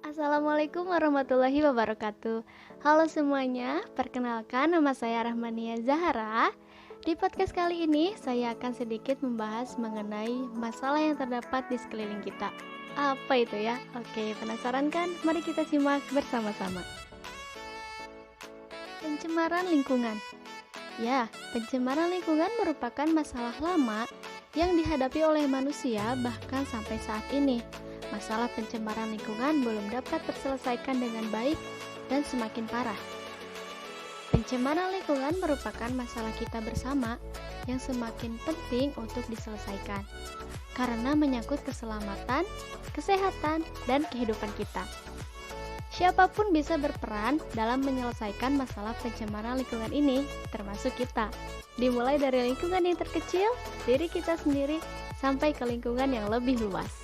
Assalamualaikum warahmatullahi wabarakatuh. Halo semuanya, perkenalkan nama saya Rahmania Zahara. Di podcast kali ini saya akan sedikit membahas mengenai masalah yang terdapat di sekeliling kita. Apa itu ya? Oke, penasaran kan? Mari kita simak bersama-sama. Pencemaran lingkungan. Ya, pencemaran lingkungan merupakan masalah lama yang dihadapi oleh manusia bahkan sampai saat ini. Masalah pencemaran lingkungan belum dapat terselesaikan dengan baik dan semakin parah. Pencemaran lingkungan merupakan masalah kita bersama yang semakin penting untuk diselesaikan karena menyangkut keselamatan, kesehatan, dan kehidupan kita. Siapapun bisa berperan dalam menyelesaikan masalah pencemaran lingkungan ini, termasuk kita. Dimulai dari lingkungan yang terkecil, diri kita sendiri, sampai ke lingkungan yang lebih luas.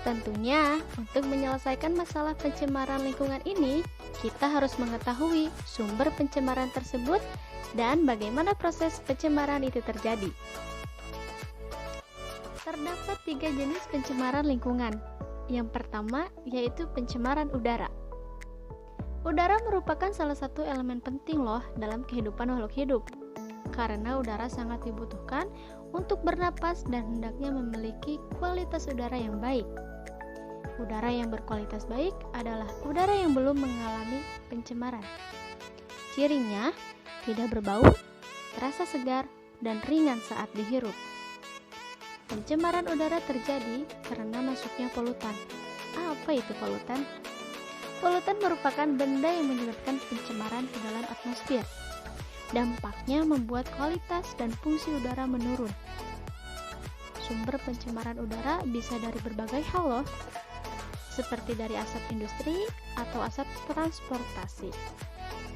Tentunya, untuk menyelesaikan masalah pencemaran lingkungan ini, kita harus mengetahui sumber pencemaran tersebut dan bagaimana proses pencemaran itu terjadi. Terdapat 3 jenis pencemaran lingkungan. Yang pertama, yaitu pencemaran udara. Udara merupakan salah satu elemen penting loh dalam kehidupan makhluk hidup, karena udara sangat dibutuhkan untuk bernapas dan hendaknya memiliki kualitas udara yang baik. Udara yang berkualitas baik adalah udara yang belum mengalami pencemaran. Cirinya tidak berbau, terasa segar, dan ringan saat dihirup. Pencemaran udara terjadi karena masuknya polutan. Apa itu polutan? Polutan merupakan benda yang menyebabkan pencemaran ke dalam atmosfer. Dampaknya membuat kualitas dan fungsi udara menurun. Sumber pencemaran udara bisa dari berbagai hal loh, seperti dari asap industri atau asap transportasi.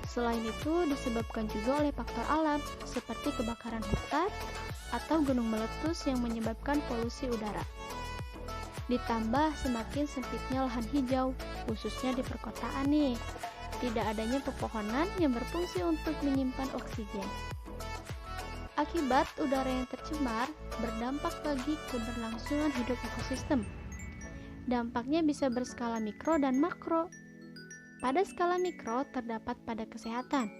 Selain itu disebabkan juga oleh faktor alam seperti kebakaran hutan atau gunung meletus yang menyebabkan polusi udara. Ditambah semakin sempitnya lahan hijau, khususnya di perkotaan nih. Tidak adanya pepohonan yang berfungsi untuk menyimpan oksigen. Akibat udara yang tercemar berdampak bagi keberlangsungan hidup ekosistem. Dampaknya bisa berskala mikro dan makro. Pada skala mikro terdapat pada kesehatan,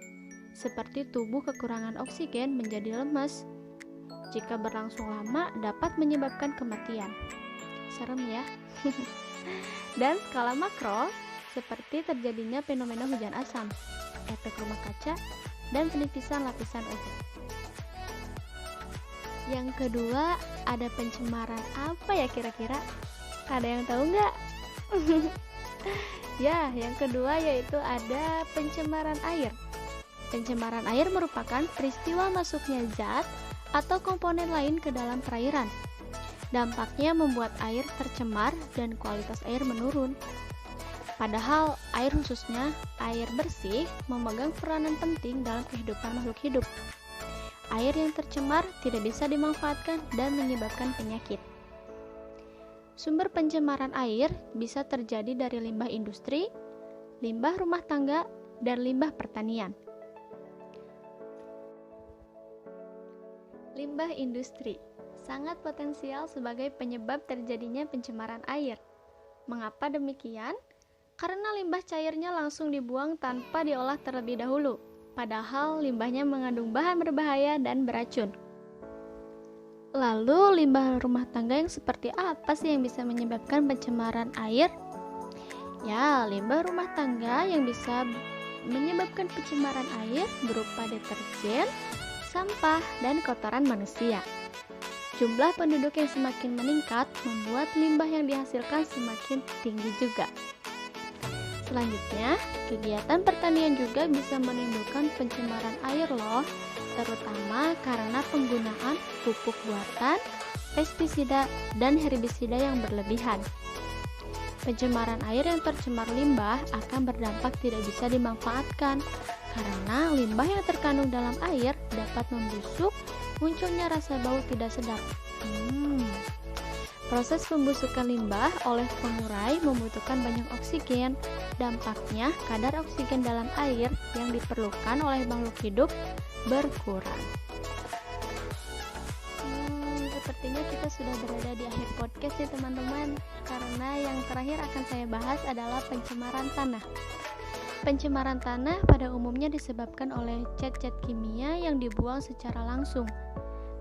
seperti tubuh kekurangan oksigen menjadi lemas. Jika berlangsung lama dapat menyebabkan kematian. Serem ya. Dan skala makro, seperti terjadinya fenomena hujan asam, efek rumah kaca, dan penipisan lapisan ozon. Yang kedua, ada pencemaran apa ya kira-kira? Ada yang tahu nggak? Ya, yang kedua yaitu ada pencemaran air. Pencemaran air merupakan peristiwa masuknya zat atau komponen lain ke dalam perairan. Dampaknya membuat air tercemar dan kualitas air menurun. Padahal air, khususnya air bersih, memegang peranan penting dalam kehidupan makhluk hidup. Air yang tercemar tidak bisa dimanfaatkan dan menyebabkan penyakit. Sumber pencemaran air bisa terjadi dari limbah industri, limbah rumah tangga, dan limbah pertanian. Limbah industri sangat potensial sebagai penyebab terjadinya pencemaran air. Mengapa demikian? Karena limbah cairnya langsung dibuang tanpa diolah terlebih dahulu, padahal limbahnya mengandung bahan berbahaya dan beracun. Lalu limbah rumah tangga yang seperti apa sih yang bisa menyebabkan pencemaran air? Ya, limbah rumah tangga yang bisa menyebabkan pencemaran air berupa deterjen, sampah, dan kotoran manusia. Jumlah penduduk yang semakin meningkat membuat limbah yang dihasilkan semakin tinggi juga. Selanjutnya, kegiatan pertanian juga bisa menimbulkan pencemaran air loh, terutama karena penggunaan pupuk buatan, pestisida, dan herbisida yang berlebihan. Pencemaran air yang tercemar limbah akan berdampak tidak bisa dimanfaatkan, karena limbah yang terkandung dalam air dapat membusuk, munculnya rasa bau tidak sedap. Proses pembusukan limbah oleh pengurai membutuhkan banyak oksigen. Dampaknya, kadar oksigen dalam air yang diperlukan oleh makhluk hidup berkurang. Sepertinya kita sudah berada di akhir podcast ya teman-teman. Karena yang terakhir akan saya bahas adalah pencemaran tanah. Pencemaran tanah pada umumnya disebabkan oleh zat-zat kimia yang dibuang secara langsung.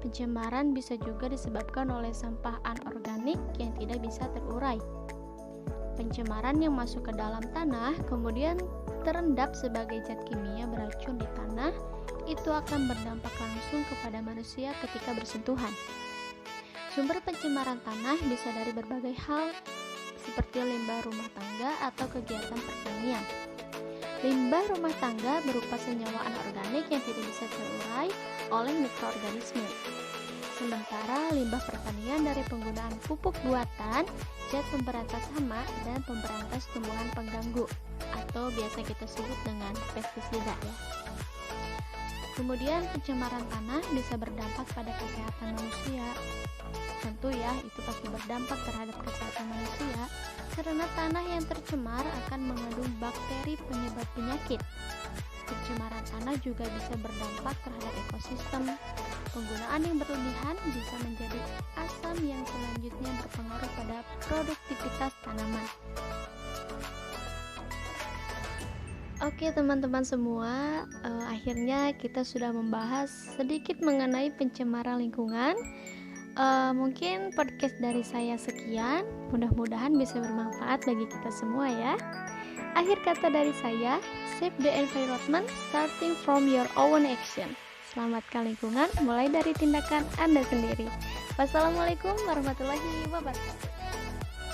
Pencemaran bisa juga disebabkan oleh sampah anorganik yang tidak bisa terurai. Pencemaran yang masuk ke dalam tanah kemudian terendap sebagai zat kimia beracun di tanah, itu akan berdampak langsung kepada manusia ketika bersentuhan. Sumber pencemaran tanah bisa dari berbagai hal, seperti limbah rumah tangga atau kegiatan pertanian. Limbah rumah tangga berupa senyawa anorganik yang tidak bisa terurai oleh mikroorganisme. Sementara limbah pertanian dari penggunaan pupuk buatan, zat pemberantas hama, dan pemberantas tumbuhan pengganggu, atau biasa kita sebut dengan pestisida ya. Kemudian pencemaran tanah bisa berdampak pada kesehatan manusia. Tentu ya, itu pasti berdampak terhadap kesehatan manusia karena tanah yang tercemar akan mengandung bakteri penyebab penyakit. Pencemaran tanah juga bisa berdampak terhadap ekosistem. Penggunaan yang berlebihan bisa menjadi asam yang selanjutnya berpengaruh pada produktivitas tanaman. Oke teman-teman semua, akhirnya kita sudah membahas sedikit mengenai pencemaran lingkungan. Mungkin podcast dari saya sekian, mudah-mudahan bisa bermanfaat bagi kita semua ya. Akhir kata dari saya, save the environment starting from your own action. Selamatkan lingkungan mulai dari tindakan Anda sendiri. Wassalamualaikum warahmatullahi wabarakatuh.